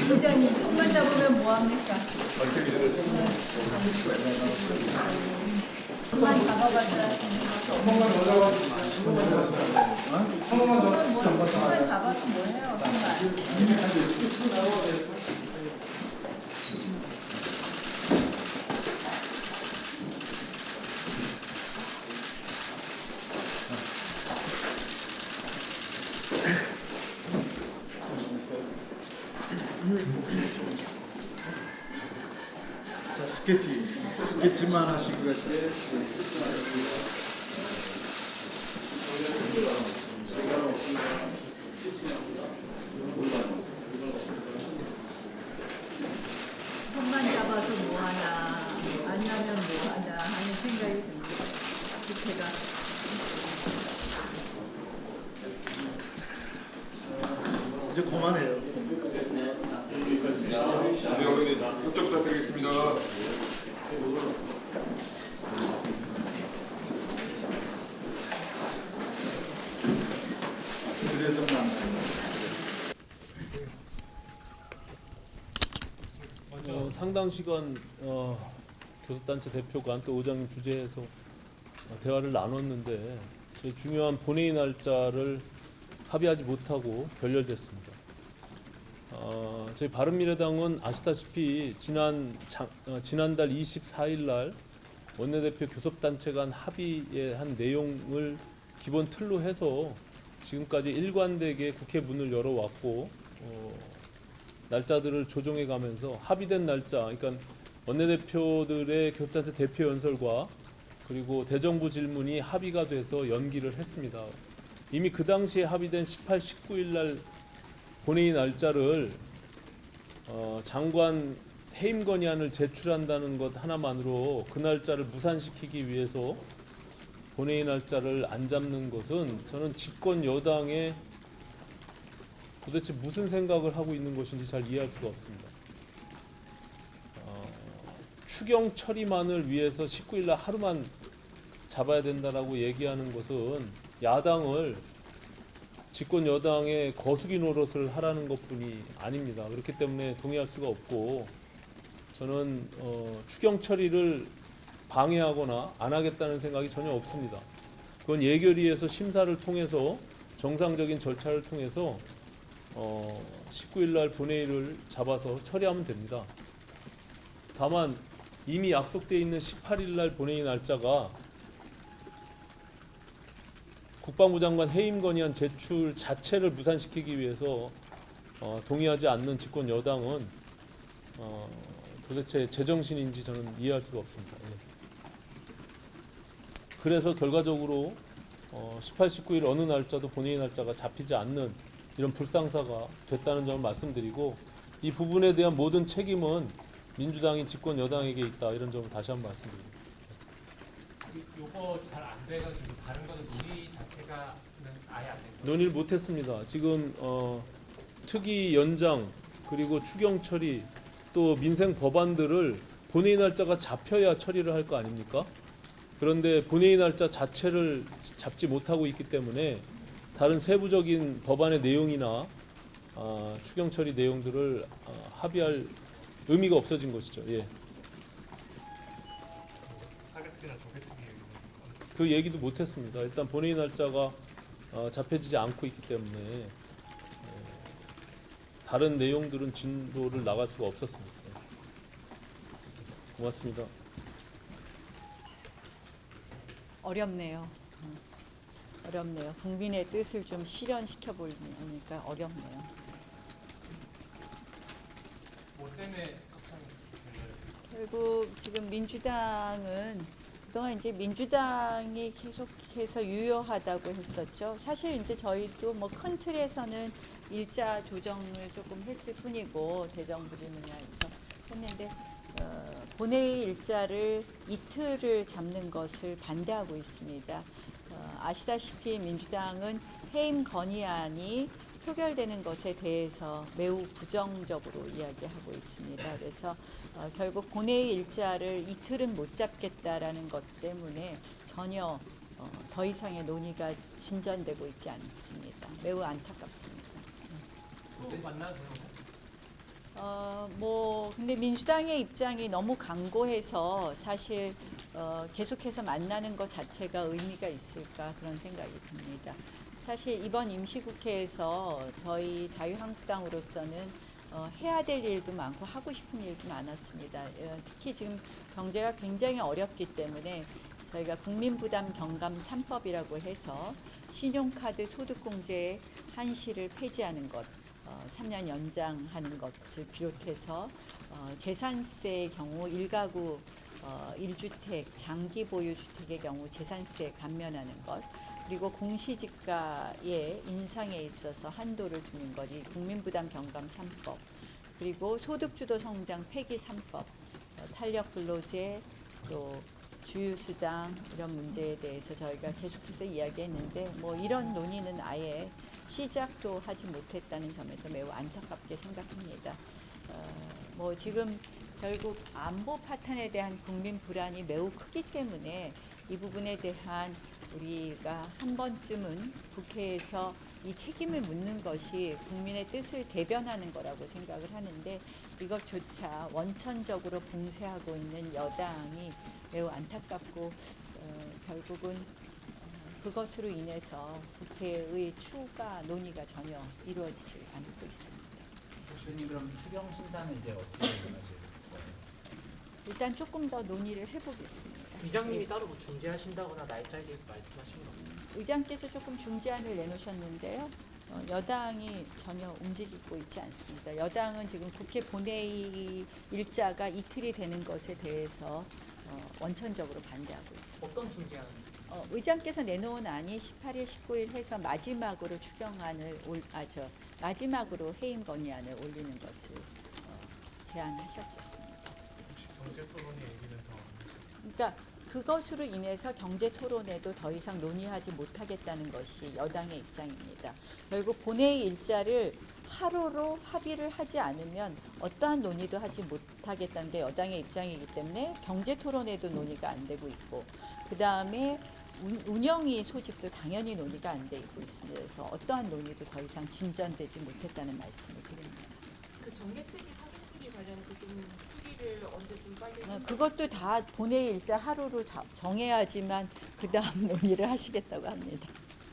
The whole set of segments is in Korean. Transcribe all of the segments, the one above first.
부장님 손만 잡으면 뭐합니까? 손만 잡아봤자 손만 잡아서 뭐해요? 자, 스케치만 하시고 계세요. 손만 잡아서 뭐하나 아니하면 뭐하나 하는 생각이 듭니다. 제가 이제 그만해요. 네, 어머니 협조 부탁드리겠습니다. 그래 좀 상당 시간 교섭단체 대표 간 또 의장님 주재해서 대화를 나눴는데 제일 중요한 본회의 날짜를 합의하지 못하고 결렬됐습니다. 저희 바른미래당은 아시다시피 지난달 24일 날 원내대표 교섭단체 간 합의의 한 내용을 기본 틀로 해서 지금까지 일관되게 국회 문을 열어왔고 날짜들을 조정해 가면서 합의된 날짜, 그러니까 원내대표들의 교섭단체 대표 연설과 그리고 대정부 질문이 합의가 돼서 연기를 했습니다. 이미 그 당시에 합의된 18, 19일 날 본회의 날짜를 장관 해임 건의안을 제출한다는 것 하나만으로 그 날짜를 무산시키기 위해서 본회의 날짜를 안 잡는 것은 저는 집권 여당의 도대체 무슨 생각을 하고 있는 것인지 잘 이해할 수가 없습니다. 추경 처리만을 위해서 19일 날 하루만 잡아야 된다라고 얘기하는 것은 야당을 집권 여당의 거수기 노릇을 하라는 것뿐이 아닙니다. 그렇기 때문에 동의할 수가 없고 저는 추경 처리를 방해하거나 안 하겠다는 생각이 전혀 없습니다. 그건 예결위에서 심사를 통해서 정상적인 절차를 통해서 19일 날 본회의를 잡아서 처리하면 됩니다. 다만 이미 약속되어 있는 18일 날 본회의 날짜가 국방부 장관 해임 건의안 제출 자체를 무산시키기 위해서 동의하지 않는 집권 여당은 도대체 제정신인지 저는 이해할 수가 없습니다. 예. 그래서 결과적으로 18, 19일 어느 날짜도 본회의 날짜가 잡히지 않는 이런 불상사가 됐다는 점을 말씀드리고 이 부분에 대한 모든 책임은 민주당이 집권 여당에게 있다 이런 점을 다시 한번 말씀드립니다. 요거 잘 안 돼가지고 다른 거는 논의 자체가는 아예 안 됩니다. 논의를 못했습니다. 지금 특위 연장 그리고 추경 처리 또 민생 법안들을 본회의 날짜가 잡혀야 처리를 할 거 아닙니까? 그런데 본회의 날짜 자체를 잡지 못하고 있기 때문에 다른 세부적인 법안의 내용이나 추경 처리 내용들을 합의할 의미가 없어진 것이죠. 예. 타겟이나 조개특위 그 얘기도 못했습니다. 일단 본회의 날짜가 잡혀지지 않고 있기 때문에 다른 내용들은 진도를 나갈 수가 없었습니다. 고맙습니다. 어렵네요. 어렵네요. 국민의 뜻을 좀 실현시켜 보니까 어렵네요. 뭐 때문에 합참 결국 지금 민주당은 그동안 이제 민주당이 계속해서 유효하다고 했었죠. 사실 이제 저희도 뭐 큰 틀에서는 일자 조정을 조금 했을 뿐이고 대정부 질문에서 했는데 본회의 일자를 이틀을 잡는 것을 반대하고 있습니다. 아시다시피 민주당은 해임 건의안이 표결되는 것에 대해서 매우 부정적으로 이야기하고 있습니다. 그래서 결국 본회의 일자를 이틀은 못 잡겠다라는 것 때문에 전혀 더 이상의 논의가 진전되고 있지 않습니다. 매우 안타깝습니다. 또 만나세요. 근데 민주당의 입장이 너무 강고해서 사실 계속해서 만나는 것 자체가 의미가 있을까 그런 생각이 듭니다. 사실 이번 임시국회에서 저희 자유한국당으로서는 해야 될 일도 많고 하고 싶은 일도 많았습니다. 특히 지금 경제가 굉장히 어렵기 때문에 저희가 국민부담 경감 3법이라고 해서 신용카드 소득공제 한시를 폐지하는 것, 3년 연장하는 것을 비롯해서 재산세의 경우 1가구 1주택 장기 보유 주택의 경우 재산세 감면하는 것, 그리고 공시지가의 인상에 있어서 한도를 두는 것이 국민부담 경감 3법, 그리고 소득주도 성장 폐기 3법, 탄력 근로제, 또 주휴수당 이런 문제에 대해서 저희가 계속해서 이야기했는데 이런 논의는 아예 시작도 하지 못했다는 점에서 매우 안타깝게 생각합니다. 지금 결국 안보 파탄에 대한 국민 불안이 매우 크기 때문에 이 부분에 대한 우리가 한 번쯤은 국회에서 이 책임을 묻는 것이 국민의 뜻을 대변하는 거라고 생각을 하는데 이것조차 원천적으로 봉쇄하고 있는 여당이 매우 안타깝고 결국은 그것으로 인해서 국회의 추가 논의가 전혀 이루어지지 않고 있습니다. 교수님 그럼 추경 심사는 이제 어떻게 일어나실 거예요? 일단 조금 더 논의를 해보겠습니다. 의장님이 따로 뭐 중재하신다거나 날짜에 대해서 말씀하신 거 의장께서 조금 중재안을 내놓으셨는데요. 여당이 전혀 움직이고 있지 않습니다. 여당은 지금 국회 본회의 일자가 이틀이 되는 것에 대해서 원천적으로 반대하고 있습니다. 어떤 중재안? 의장께서 내놓은 안이 18일, 19일 해서 마지막으로 마지막으로 해임 건의안을 올리는 것을 제안하셨었습니다. 경제 토론의 얘기는 더. 그러니까 그것으로 인해서 경제 토론에도 더 이상 논의하지 못하겠다는 것이 여당의 입장입니다. 결국 본회의 일자를 하루로 합의를 하지 않으면 어떠한 논의도 하지 못하겠다는 게 여당의 입장이기 때문에 경제 토론에도 논의가 안 되고 있고 그 다음에 운영위 소집도 당연히 논의가 안 되고 있습니다. 그래서 어떠한 논의도 더 이상 진전되지 못했다는 말씀을 드립니다. 그 정개특위 사개특위 관련해서 좀 특위를 언제 좀 빨리 그것도 다 본회의 일자 하루로 정해야지만 그 다음 논의를 하시겠다고 합니다.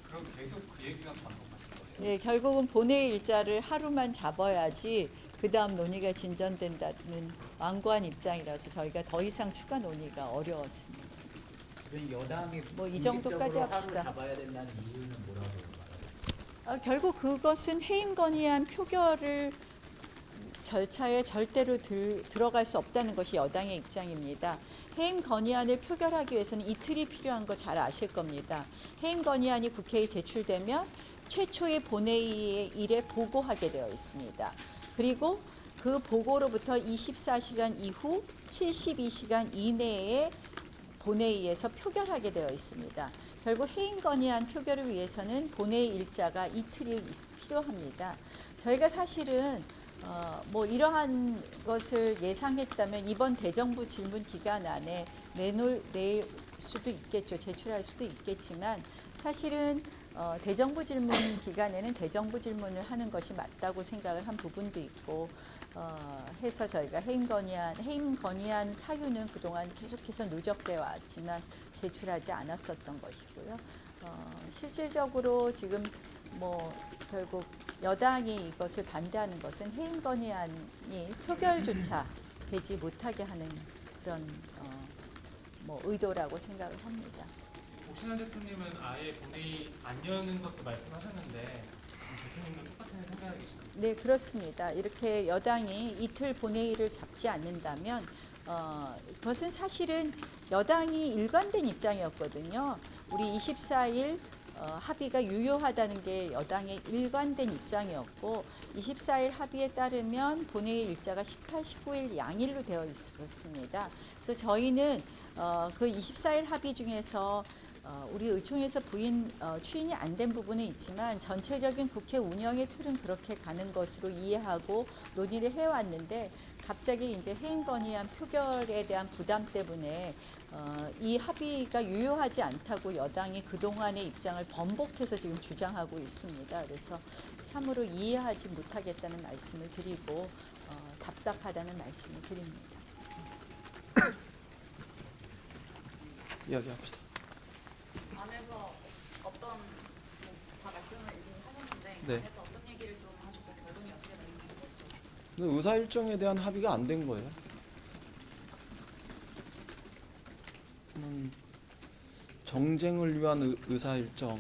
그럼 계속 그 얘기가 반복하실 거예요? 네, 결국은 본회의 일자를 하루만 잡아야지 그 다음 논의가 진전된다는 완고한 입장이라서 저희가 더 이상 추가 논의가 어려웠습니다. 교수님 여당이 이 정도까지 공식적으로 합시다. 하루 잡아야 된다는 이유는 뭐라고 말하요? 결국 그것은 해임 건의안 표결을 절차에 절대로 들어갈 수 없다는 것이 여당의 입장입니다. 해임 건의안을 표결하기 위해서는 이틀이 필요한 거 잘 아실 겁니다. 해임 건의안이 국회에 제출되면 최초의 본회의의 일에 보고하게 되어 있습니다. 그리고 그 보고로부터 24시간 이후 72시간 이내에 본회의에서 표결하게 되어 있습니다. 결국 해임 건의안 표결을 위해서는 본회의 일자가 이틀이 필요합니다. 저희가 사실은 이러한 것을 예상했다면 이번 대정부 질문 기간 안에 낼 수도 있겠죠. 제출할 수도 있겠지만 사실은 대정부 질문 기간에는 대정부 질문을 하는 것이 맞다고 생각을 한 부분도 있고 해서 저희가 해임 건의안 사유는 그동안 계속해서 누적되어 왔지만 제출하지 않았었던 것이고요. 실질적으로 지금 결국 여당이 이것을 반대하는 것은 해임 건의안이 표결조차 되지 못하게 하는 그런 의도라고 생각을 합니다. 오신환 대표님은 아예 본회의 안 여는 것도 말씀하셨는데 대표님도 똑같은 생각이 계신가요? 네, 그렇습니다. 이렇게 여당이 이틀 본회의를 잡지 않는다면 그것은 사실은 여당이 일관된 입장이었거든요. 우리 24일 합의가 유효하다는 게 여당의 일관된 입장이었고 24일 합의에 따르면 본회의 일자가 18, 19일 양일로 되어 있었습니다. 그래서 저희는 그 24일 합의 중에서 우리 의총에서 추인이 안 된 부분은 있지만 전체적인 국회 운영의 틀은 그렇게 가는 것으로 이해하고 논의를 해왔는데 갑자기 이제 해임 건의안 표결에 대한 부담 때문에 이 합의가 유효하지 않다고 여당이 그동안의 입장을 번복해서 지금 주장하고 있습니다. 그래서 참으로 이해하지 못하겠다는 말씀을 드리고 답답하다는 말씀을 드립니다. 이야기합시다. 안에서 어떤 다 말씀을 이미 하셨는데 네. 안에서 어떤 얘기를 좀 하셨고 결론이 어떻게 나는지 모르겠죠. 근데 의사 일정에 대한 합의가 안 된 거예요. 정쟁을 위한 의사 일정,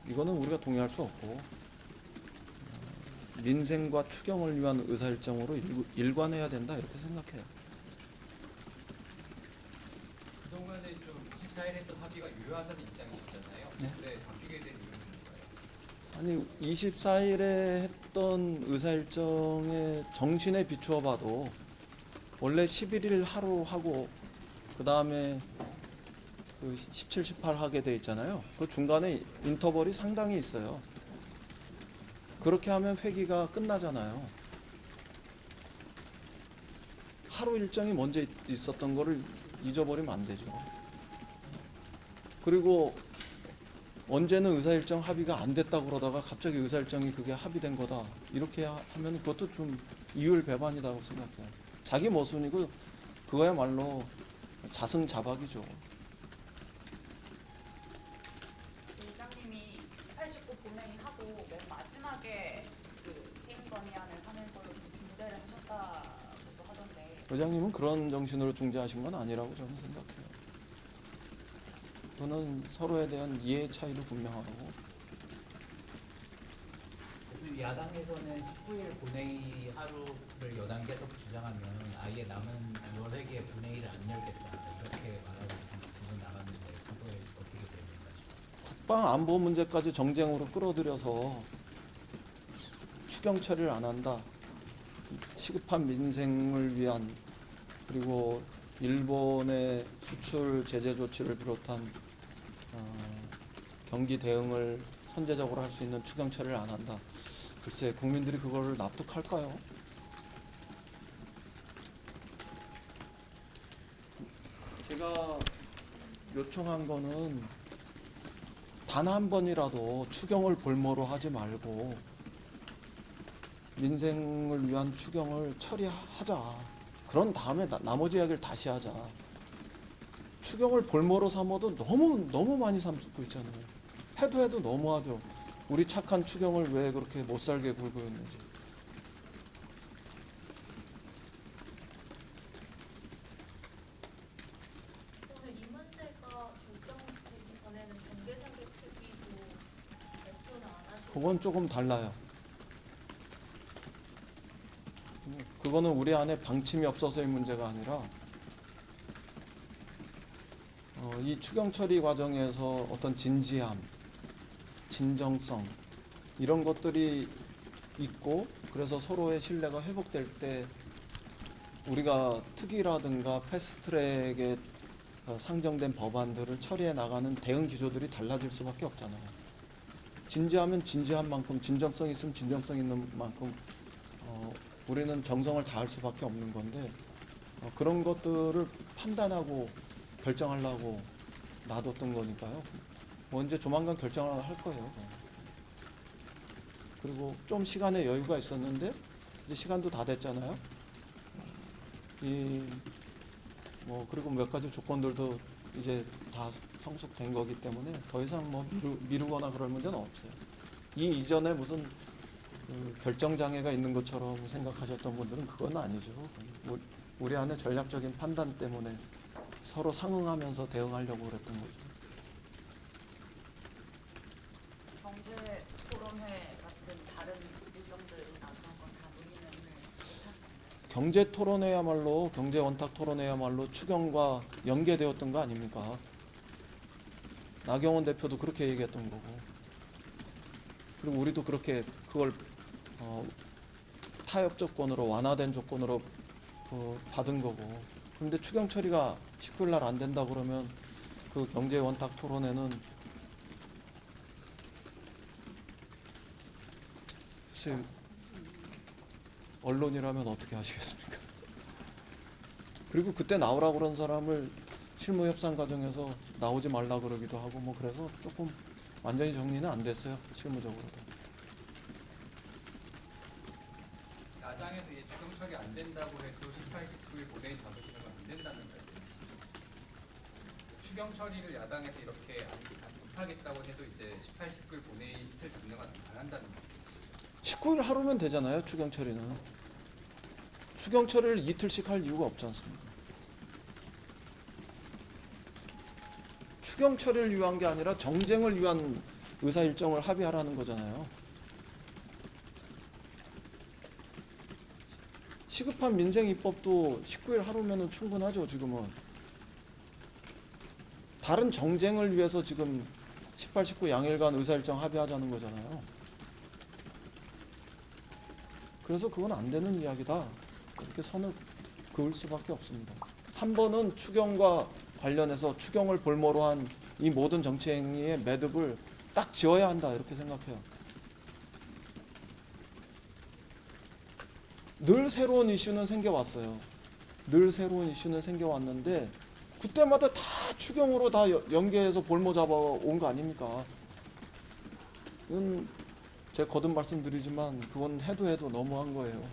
이거는 우리가 동의할 수 없고, 민생과 추경을 위한 의사 일정으로 일관해야 된다 이렇게 생각해요. 그동안에 좀 24일 했던 합의가 유효하다는 입장이 있잖아요. 네. 근데 바뀌게 된 이유는 뭘까요? 아니 24일에 했던 의사 일정의 정신에 비추어 봐도 원래 11일 하루 하고 그 다음에 그 17, 18 하게 돼 있잖아요. 그 중간에 인터벌이 상당히 있어요. 그렇게 하면 회기가 끝나잖아요. 하루 일정이 먼저 있었던 거를 잊어버리면 안 되죠. 그리고 언제는 의사일정 합의가 안 됐다고 그러다가 갑자기 의사일정이 그게 합의된 거다 이렇게 하면 그것도 좀 이율 배반이라고 생각해요. 자기 모순이고 그거야말로 자승자박이죠. 의장님이 18, 19 본회의하고 맨 마지막에 그 해임 건의안을 하는 걸로 좀 중재를 하셨다고도 하던데 의장님은 그런 정신으로 중재하신 건 아니라고 저는 생각해요. 그거는 서로에 대한 이해 차이도 분명하고. 야당에서는 19일 본회의 하루를 여당 계속 주장하면 아예 남은 10회기의 본회의를 안 열겠다 이렇게 말하고 지금 나갔는데 그거에 어떻게 됩니까? 국방 안보 문제까지 정쟁으로 끌어들여서 추경 처리를 안 한다. 시급한 민생을 위한 그리고 일본의 수출 제재 조치를 비롯한 경기 대응을 선제적으로 할 수 있는 추경 처리를 안 한다. 글쎄 국민들이 그걸 납득할까요? 제가 요청한 거는 단 한 번이라도 추경을 볼모로 하지 말고 민생을 위한 추경을 처리하자. 그런 다음에 나머지 이야기를 다시 하자. 추경을 볼모로 삼아도 너무 많이 삼고 있잖아요. 해도 너무하죠. 우리 착한 추경을 왜 그렇게 못 살게 굴고 있는지. 오늘 이 문제가 결정되기 전에는 정계사격 회기도 발표는 안 하시고 그건 조금 달라요. 그거는 우리 안에 방침이 없어서의 문제가 아니라 이 추경 처리 과정에서 어떤 진지함, 진정성 이런 것들이 있고 그래서 서로의 신뢰가 회복될 때 우리가 특위라든가 패스트트랙에 상정된 법안들을 처리해 나가는 대응 기조들이 달라질 수밖에 없잖아요. 진지하면 진지한 만큼 진정성 있으면 진정성 있는 만큼 우리는 정성을 다할 수밖에 없는 건데 그런 것들을 판단하고 결정하려고 놔뒀던 거니까요. 뭐 이제 조만간 결정을 할 거예요. 그리고 좀 시간의 여유가 있었는데 이제 시간도 다 됐잖아요. 그리고 몇 가지 조건들도 이제 다 성숙된 거기 때문에 더 이상 뭐 미루거나 그럴 문제는 없어요. 이 이전에 무슨 결정 장애가 있는 것처럼 생각하셨던 분들은 그건 아니죠. 우리 안에 전략적인 판단 때문에 서로 상응하면서 대응하려고 그랬던 거죠. 경제 토론회 같은 다른 일정들이나 그런 건 다 논의는 못하셨나요? 경제 토론회야말로 경제 원탁 토론회야말로 추경과 연계되었던 거 아닙니까? 나경원 대표도 그렇게 얘기했던 거고, 그리고 우리도 그렇게 그걸 타협 조건으로 완화된 조건으로 받은 거고. 그런데 추경 처리가 19일 날 안 된다 그러면 그 경제 원탁 토론회는 글쎄 언론이라면 어떻게 하시겠습니까? 그리고 그때 나오라고 그런 사람을 실무 협상 과정에서 나오지 말라 그러기도 하고 뭐 그래서 조금 완전히 정리는 안 됐어요. 실무적으로도. 야당에서 이 추경 처리 안 된다고 해도 18, 19일 본회의 잡으시면 안 된다는 말씀이시죠? 추경 처리를 야당에서 이렇게 못하겠다고 해도 이제 18, 19일 본회의 이틀 잡는 건 안 한다는 말씀이시죠? 19일 하루면 되잖아요. 추경 처리는. 추경 처리를 이틀씩 할 이유가 없지 않습니까? 추경 처리를 위한 게 아니라 정쟁을 위한 의사 일정을 합의하라는 거잖아요. 시급한 민생 입법도 19일 하루면은 충분하죠. 지금은 다른 정쟁을 위해서 지금 18, 19 양일간 의사 일정 합의하자는 거잖아요. 그래서 그건 안 되는 이야기다. 그렇게 선을 그을 수밖에 없습니다. 한 번은 추경과 관련해서 추경을 볼모로 한 이 모든 정치 행위의 매듭을 딱 지어야 한다 이렇게 생각해요. 늘 새로운 이슈는 생겨왔어요. 늘 새로운 이슈는 생겨왔는데 그때마다 다 추경으로 다 연계해서 볼모 잡아온 거 아닙니까? 이건 제가 거듭 말씀드리지만 그건 해도 너무한 거예요.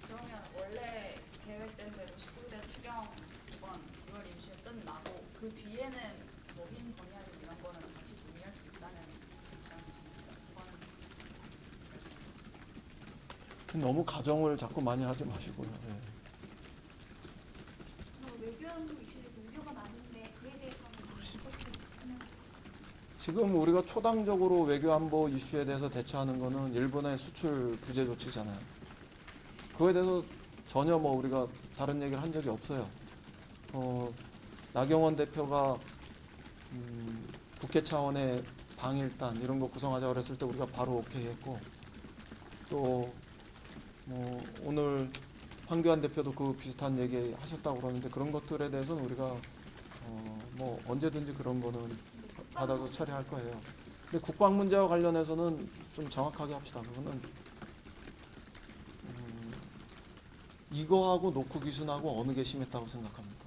그러면 원래 계획된 대로 19대 추경 이번 6월 임시에 끝나고 그 뒤에는 노인 건의하는 이런 거는 다시 논의할 수 있다는 입장이십니까? 그건 너무 가정을 자꾸 많이 하지 마시고요. 예. 외교안보 이슈를 논의가 많은데 그에 대해서는 어떻게 하면 지금 우리가 초당적으로 외교안보 이슈에 대해서 대처하는 거는 일본의 수출 규제 조치잖아요. 그거에 대해서 전혀 뭐 우리가 다른 얘기를 한 적이 없어요. 나경원 대표가 국회 차원의 방일단 이런 거 구성하자고 그랬을 때 우리가 바로 오케이 했고 또 뭐 오늘 황교안 대표도 그 비슷한 얘기 하셨다고 그러는데 그런 것들에 대해서는 우리가 뭐 언제든지 그런 거는 받아서 처리할 거예요. 근데 국방 문제와 관련해서는 좀 정확하게 합시다. 그거는 이거하고 노크 기순하고 어느 게 심했다고 생각합니까?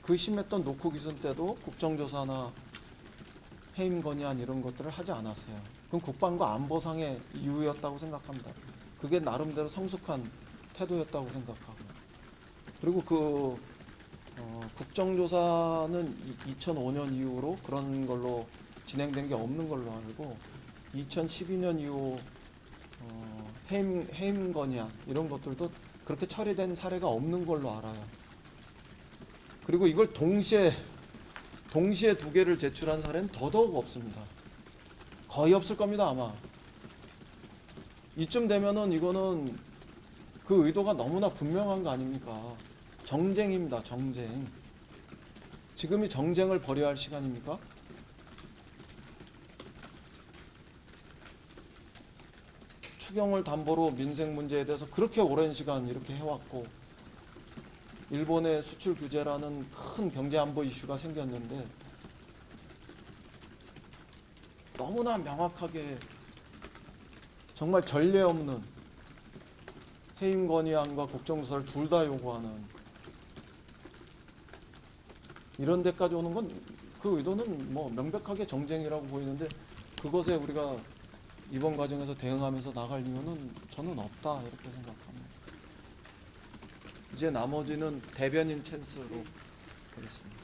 그 심했던 노크 기순 때도 국정조사나 해임 건의안 이런 것들을 하지 않았어요. 그건 국방과 안보상의 이유였다고 생각합니다. 그게 나름대로 성숙한 태도였다고 생각하고 그리고 그 국정조사는 2005년 이후로 그런 걸로 진행된 게 없는 걸로 알고 2012년 이후 해임 건의안 이런 것들도 그렇게 처리된 사례가 없는 걸로 알아요. 그리고 이걸 동시에 두 개를 제출한 사례는 더더욱 없습니다. 거의 없을 겁니다 아마. 이쯤 되면은 이거는 그 의도가 너무나 분명한 거 아닙니까? 정쟁입니다. 정쟁. 지금이 정쟁을 벌여야 할 시간입니까? 추경을 담보로 민생 문제에 대해서 그렇게 오랜 시간 이렇게 해왔고 일본의 수출 규제라는 큰 경제 안보 이슈가 생겼는데 너무나 명확하게 정말 전례 없는 해임 건의안과 국정조사를 둘 다 요구하는 이런 데까지 오는 건 그 의도는 뭐 명백하게 정쟁이라고 보이는데 그것에 우리가 이번 과정에서 대응하면서 나갈 이유는 저는 없다 이렇게 생각합니다. 이제 나머지는 대변인 찬스로 하겠습니다.